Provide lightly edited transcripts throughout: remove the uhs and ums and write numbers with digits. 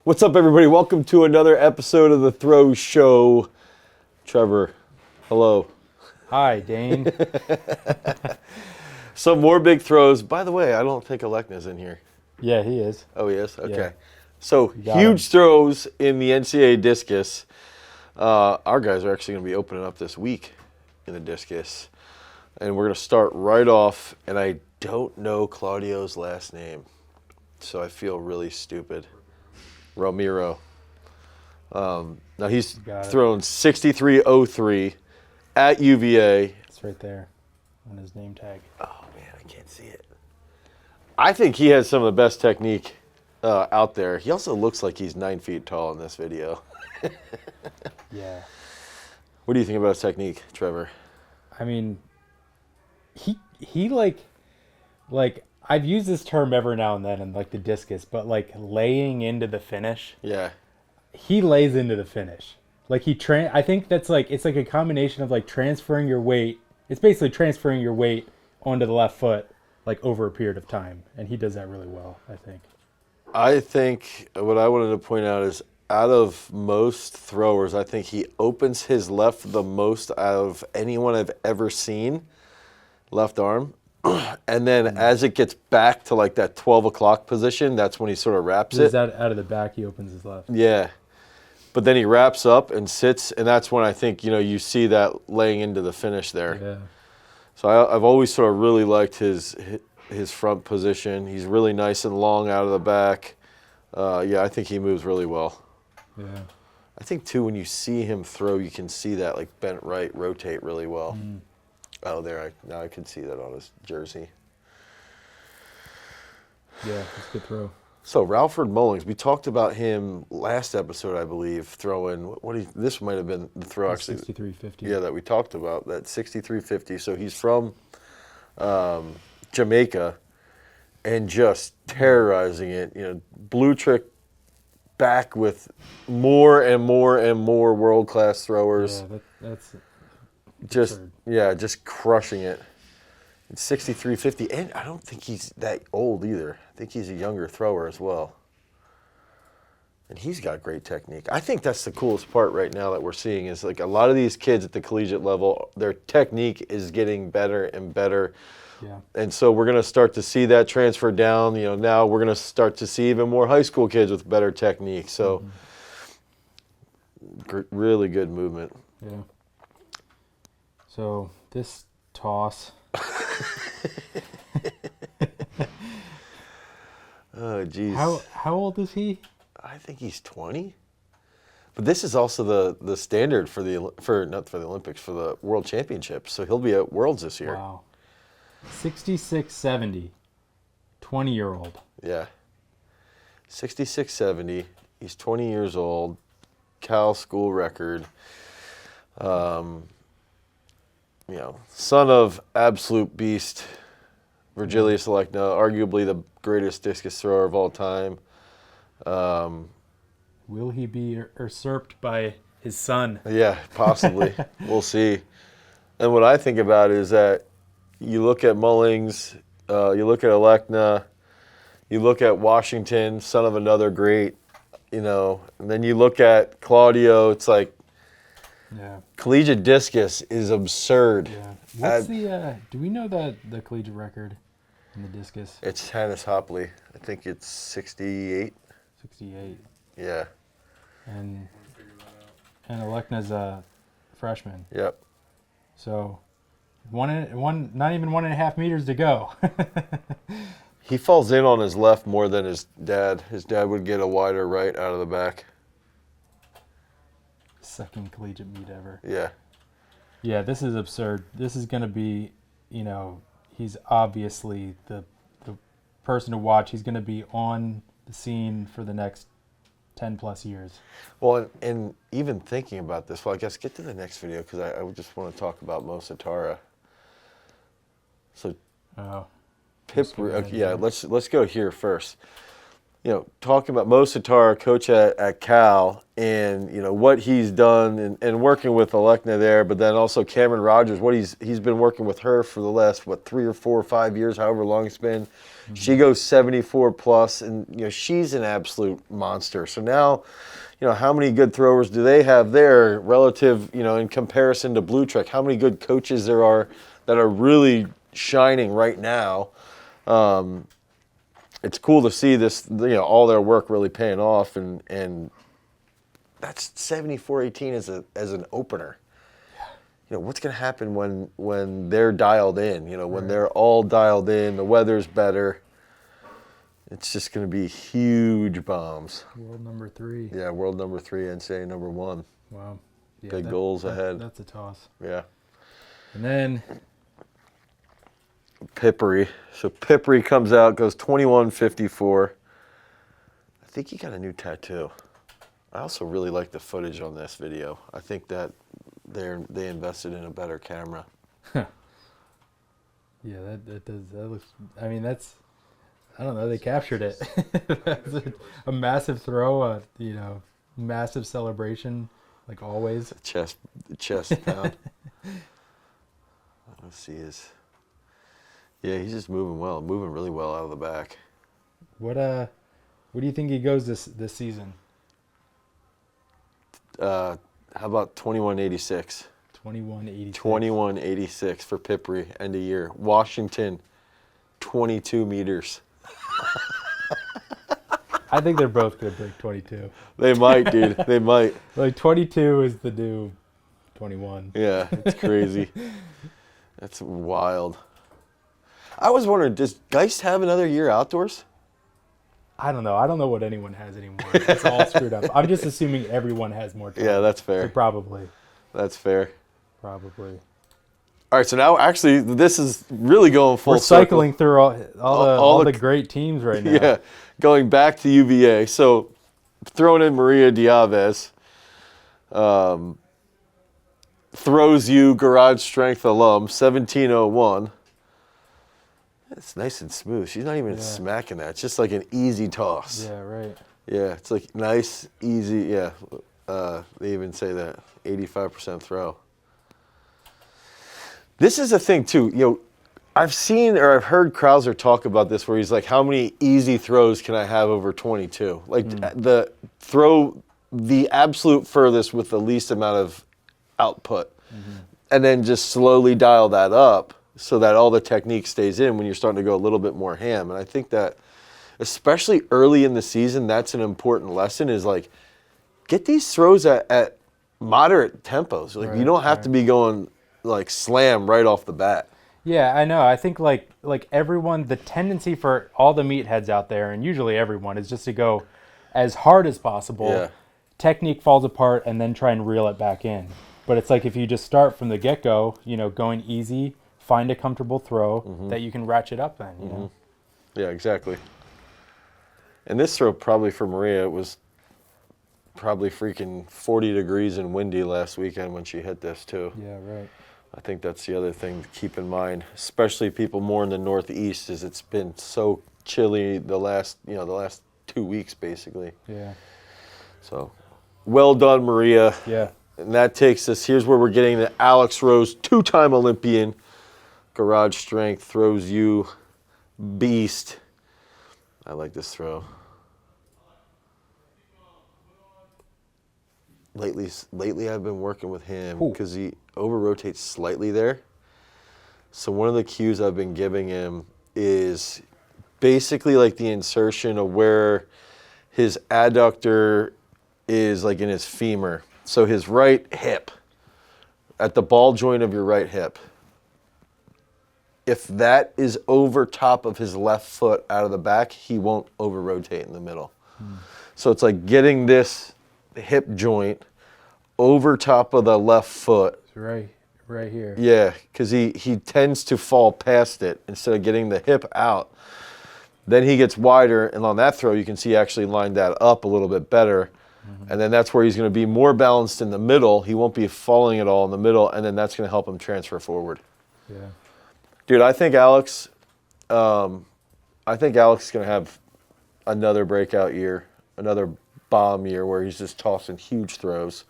What's up, everybody? Welcome to another episode of the Throw Show. Trevor, hello. Hi, Dane. Some more big throws. By the way, I don't think Alekna's in here. Yeah, he is. Oh, he is? Okay. Yeah. So, got huge him. throws in the NCAA Discus. Our guys are actually going to be opening up this week in the Discus. And we're going to start right off, and I don't know Claudio's last name, so I feel really stupid. Ramiro. Now he's thrown 63.03 at UVA. It's right there on his name tag. Oh man, I can't see it. I think he has some of the best technique out there. He also looks like he's 9 feet tall in this video. Yeah. What do you think about his technique, Trevor? I mean, he like I've used this term every now and then in like the discus, but like laying into the finish. Yeah. He lays into the finish. Like I think that's like it's like a combination of like transferring your weight. It's basically transferring your weight onto the left foot like over a period of time, and he does that really well, I think. I think what I wanted to point out is out of most throwers, I think he opens his left the most out of anyone I've ever seen, left arm. And then as it gets back to like that 12 o'clock position, that's when he sort of wraps it. Out of the back, he opens his left. Yeah. But then he wraps up and sits, and that's when I think, you see that laying into the finish there. Yeah. So I've always sort of really liked his front position. He's really nice and long out of the back. I think he moves really well. Yeah. I think, too, when you see him throw, you can see that, like, bent right, rotate really well. Oh, now I can see that on his jersey. Yeah, that's a good throw. So, Ralford Mullings, we talked about him last episode, I believe, throwing, this might have been the throw, actually. 63.50. Yeah, that we talked about, that 63.50. So, he's from Jamaica and just terrorizing it. Blue trick back with more and more and more world-class throwers. Yeah, that's just absurd. just crushing it. It's 63.50, and I don't think he's that old either. I think he's a younger thrower as well. And he's got great technique. I think that's the coolest part right now that we're seeing is like a lot of these kids at the collegiate level, their technique is getting better and better. Yeah. And so we're going to start to see that transfer down. Now we're going to start to see even more high school kids with better technique. So really good movement. Yeah. So this toss. Oh, geez. How old is he? I think he's 20. But this is also the standard for not for the Olympics, for the World Championships. So he'll be at Worlds this year. Wow. 66.70. 20-year-old. Yeah. 66.70. He's 20 years old. Cal school record. Son of absolute beast, Virgilius Alekna, arguably the greatest discus thrower of all time. Will he be usurped by his son? Yeah, possibly. We'll see. And what I think about is that you look at Mullings, you look at Alekna, you look at Washington, son of another great, and then you look at Claudio, it's like, Yeah. collegiate discus is absurd. Yeah. What's do we know the collegiate record in the discus? It's Hannes Hopley. I think it's 68. 68. Yeah. And Alekna's a freshman. Yep. So not even 1.5 meters to go. He falls in on his left more than his dad. His dad would get a wider right out of the back. Second collegiate meet ever. Yeah. Yeah, this is absurd. This is going to be, he's obviously the person to watch. He's going to be on the scene for the next 10 plus years. Well, and even thinking about this, I guess get to the next video because I just want to talk about Mo Satara. So, Oh. let's go here first. talking about Mo Sitar, coach at Cal, and what he's done and working with Alekna there, but then also Cameron Rogers, what he's been working with her for the last 3 or 4 or 5 years, however long it's been. Mm-hmm. She goes 74 plus, and she's an absolute monster. So now, how many good throwers do they have there relative, in comparison to Blue Trek? How many good coaches there are that are really shining right now? It's cool to see this, all their work really paying off, and that's 74-18 as an opener. What's going to happen when they're dialed in? When they're all dialed in, the weather's better. It's just going to be huge bombs. World number 3. Yeah, world number 3, NCAA number 1. Wow. Yeah, Big goals ahead. That's a toss. Yeah. And then Pippery. So Pippery comes out, goes 21-54. I think he got a new tattoo. I also really like the footage on this video. I think that they invested in a better camera. Yeah, that does. That looks. I mean, that's. I don't know. They captured it. That's a massive throw. Massive celebration, like always. The chest pound. Let's see his. Yeah, he's just moving really well out of the back. What do you think he goes this season? How about 21-86? 21-86. 21-86 for Pippery, end of year. Washington, 22 meters. I think they're both going to break 22. They might, dude. They might. Like 22 is the new 21. Yeah, it's crazy. That's wild. I was wondering, does Geist have another year outdoors? I don't know. I don't know what anyone has anymore. It's all screwed up. I'm just assuming everyone has more time. Yeah, that's fair. So probably. That's fair. Probably. All right, so now actually this is really going full We're circle. cycling through all the great teams right now. Yeah, going back to UVA. So throwing in Maria Diavez, throws you garage strength alum, 1701. It's nice and smooth. She's not even smacking that. It's just like an easy toss. Yeah, right. Yeah, it's like nice, easy. Yeah, they even say that 85% throw. This is a thing too. I've seen or I've heard Krauser talk about this, where he's like, "How many easy throws can I have over 22? Like the throw the absolute furthest with the least amount of output, and then just slowly dial that up." So that all the technique stays in when you're starting to go a little bit more ham. And I think that, especially early in the season, that's an important lesson, is like, get these throws at moderate tempos. Like, you don't have to be going like slam right off the bat. Yeah, I know. I think like everyone, the tendency for all the meatheads out there, and usually everyone, is just to go as hard as possible. Yeah. Technique falls apart, and then try and reel it back in. But it's like if you just start from the get-go, going easy, find a comfortable throw that you can ratchet up then, Yeah, exactly. And this throw probably for Maria, it was probably freaking 40 degrees and windy last weekend when she hit this too. Yeah, right. I think that's the other thing to keep in mind, especially people more in the Northeast, is it's been so chilly the last 2 weeks basically. Yeah. So, well done, Maria. Yeah. And that takes us, here's where we're getting to Alex Rose, 2-time Olympian. Garage strength, throws you, beast. I like this throw. Lately I've been working with him because he over-rotates slightly there. So one of the cues I've been giving him is basically like the insertion of where his adductor is, like in his femur. So his right hip, at the ball joint of your right hip. If that is over top of his left foot out of the back, he won't over-rotate in the middle. So it's like getting this hip joint over top of the left foot. Right here. Yeah, because he tends to fall past it instead of getting the hip out. Then he gets wider, and on that throw, you can see he actually lined that up a little bit better. And then that's where he's going to be more balanced in the middle. He won't be falling at all in the middle, and then that's going to help him transfer forward. Yeah. Dude, I think Alex is going to have another breakout year, another bomb year where he's just tossing huge throws.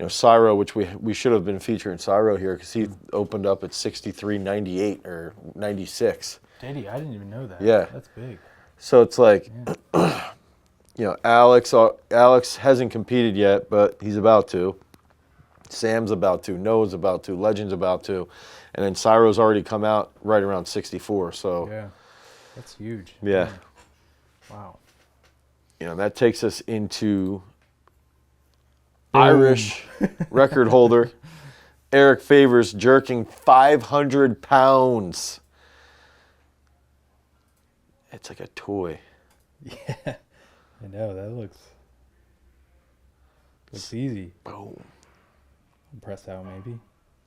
Cyro, which we should have been featuring Cyro here because he opened up at 63.98 or 96. Did he? I didn't even know that. Yeah. That's big. So it's like, Alex hasn't competed yet, but he's about to. Sam's about to. Noah's about to. Legend's about to. And then Cyro's already come out right around 64. So yeah, that's huge. Yeah. Wow. That takes us into Irish record holder Eric Favors jerking 500 pounds. It's like a toy. Yeah, I know. That looks easy. Boom. Press out, maybe.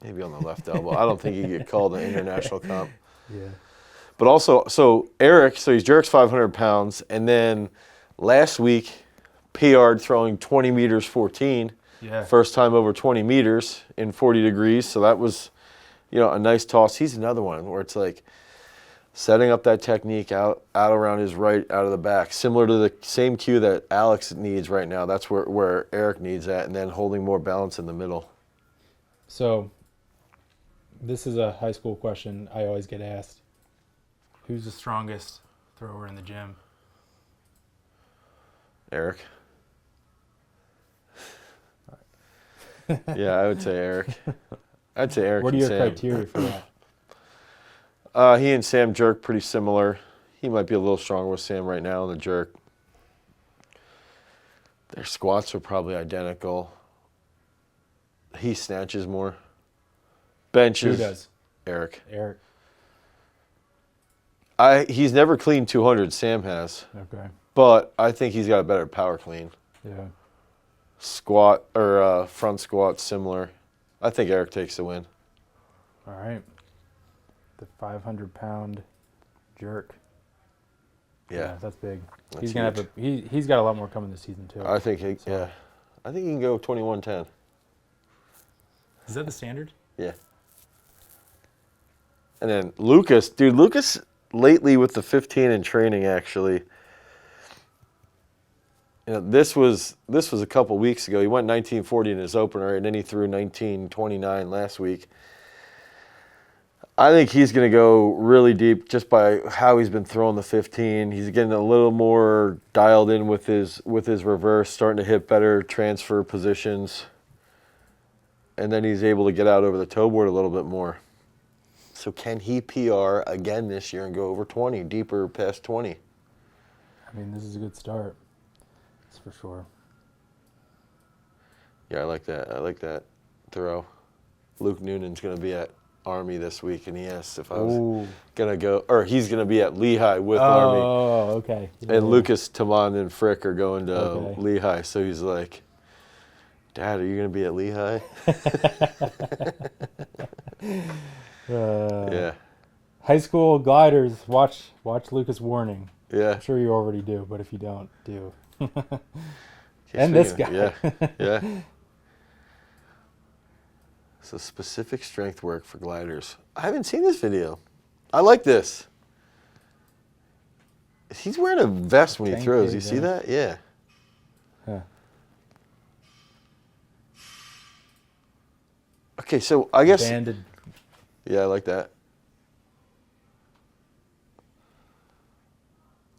Maybe on the left elbow. I don't think he get called an international comp. Yeah. But also, so Eric, he jerks 500 pounds, and then last week, PR'd throwing 20 meters 14. Yeah. First time over 20 meters in 40 degrees. So that was, a nice toss. He's another one where it's like setting up that technique out around his right, out of the back, similar to the same cue that Alex needs right now. That's where Eric needs that, and then holding more balance in the middle. So, this is a high school question I always get asked. Who's the strongest thrower in the gym? Eric. Yeah, I would say Eric. I'd say Eric. What are and your Sam. criteria for that? He and Sam jerk pretty similar. He might be a little stronger with Sam right now in the jerk. Their squats are probably identical. He snatches more. Benches. Who does? Eric. Eric. He's never cleaned 200. Sam has. Okay. But I think he's got a better power clean. Yeah. Squat or front squat similar. I think Eric takes the win. All right. The 500-pound jerk. Yeah. That's big. That's He's gonna have he's got a lot more coming this season too. I think I think he can go 21-10. Is that the standard? Yeah. And then Lucas lately with the 15 in training actually. This was a couple weeks ago. He went 1940 in his opener, and then he threw 1929 last week. I think he's going to go really deep just by how he's been throwing the 15. He's getting a little more dialed in with his reverse, starting to hit better transfer positions. And then he's able to get out over the toe board a little bit more. So can he PR again this year and go over 20, deeper past 20? I mean, this is a good start. That's for sure. Yeah, I like that throw. Luke Noonan's going to be at Army this week, and he asked if I was going to go, or he's going to be at Lehigh with Army. Oh, okay. Yeah. And Lucas, Taman, and Frick are going to Lehigh. So he's like, Dad, are you going to be at Lehigh? Yeah. High school gliders, watch Lucas Warning. Yeah. I'm sure you already do, but if you don't, do. And this guy. Yeah. So specific strength work for gliders. I haven't seen this video. I like this. He's wearing a vest when he throws. You see that? Yeah. Huh. Okay, so I guess. Banded. Yeah, I like that.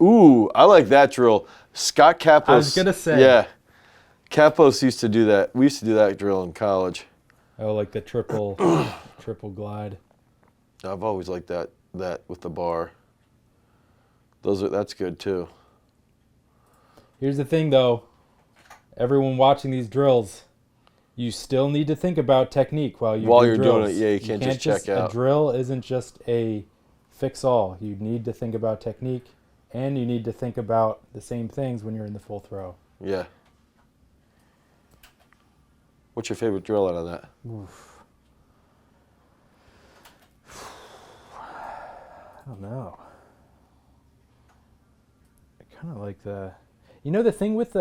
Ooh, I like that drill. Scott Kapos. I was gonna say. Yeah. Kapos used to do that. We used to do that drill in college. Oh, like the triple glide. I've always liked that with the bar. That's good too. Here's the thing though. Everyone watching these drills, you still need to think about technique while you're doing it. Yeah, you can't just check out. A drill isn't just a fix all. You need to think about technique, and you need to think about the same things when you're in the full throw. Yeah. What's your favorite drill out of that? Oof. I don't know. I kind of like the thing with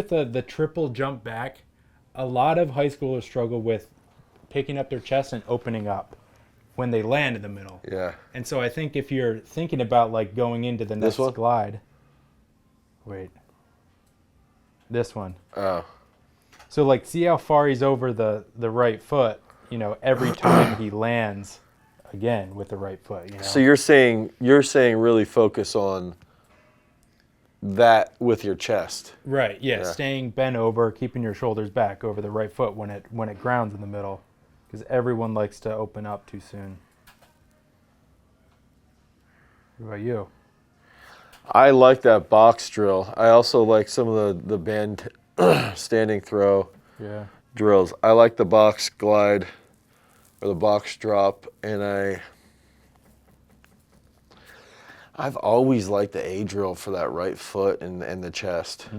the triple jump back. A lot of high schoolers struggle with picking up their chest and opening up when they land in the middle. Yeah. And so I think if you're thinking about like going into the next glide, Wait. This one. Oh. So, like, see how far he's over the right foot, you know, every time he lands again with the right foot, you know? So you're saying really focus on that with your chest. Right, yeah, staying bent over, keeping your shoulders back over the right foot when it grounds in the middle, because everyone likes to open up too soon. What about you? I like that box drill. I also like some of the band standing throw drills. I like the box glide or the box drop, and I've always liked the A drill for that right foot and the chest.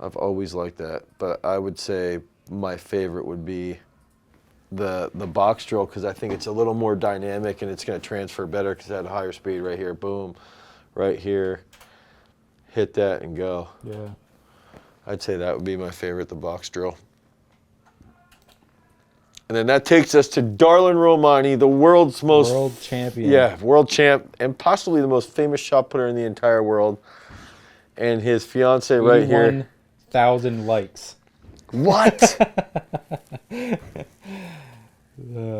I've always liked that, but I would say my favorite would be the box drill, because I think it's a little more dynamic and it's going to transfer better because at a higher speed right here, boom, right here, hit that and go. Yeah. I'd say that would be my favorite, the box drill. And then that takes us to Darlin Romani, the world champion. Yeah, world champ, and possibly the most famous shot putter in the entire world. And his fiance right here. 81,000 likes. What? And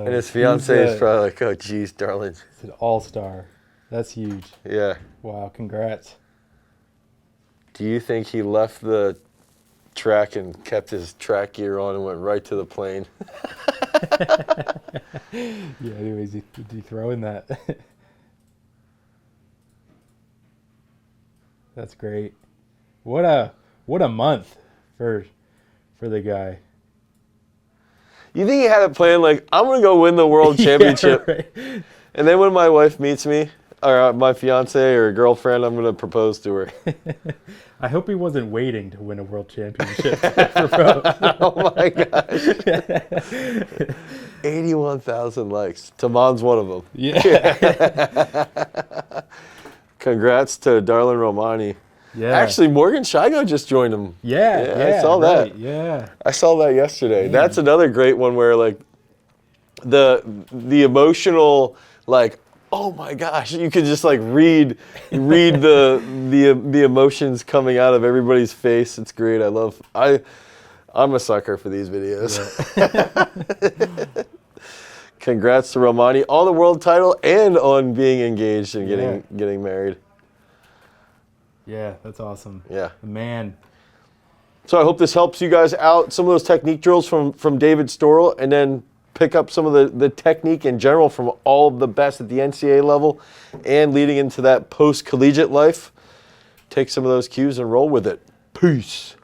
his fiance is probably like, oh, geez, Darlin. He's an all-star. That's huge. Yeah. Wow, congrats. Do you think he left the track and kept his track gear on and went right to the plane? Yeah, anyways, did you throw in that? That's great. What a month for the guy. You think he had a plan like, I'm going to go win the world championship. Yeah, right. And then when my wife meets me, or my fiance or girlfriend, I'm going to propose to her. I hope he wasn't waiting to win a world championship to propose. Oh my gosh. 81,000 likes. Taman's one of them. Yeah. Congrats to Darlin Romani. Yeah. Actually, Morgan Shigo just joined him. Yeah, I saw right, that. Yeah. I saw that yesterday. Man. That's another great one where like the emotional, like, oh my gosh, you could just like read the emotions coming out of everybody's face. It's great. I'm a sucker for these videos. Yeah. Congrats to Romani on the world title and on being engaged and getting married. Yeah, that's awesome. Yeah. Man. So I hope this helps you guys out. Some of those technique drills from David Storrell, and then pick up some of the technique in general from all of the best at the NCAA level and leading into that post-collegiate life. Take some of those cues and roll with it. Peace.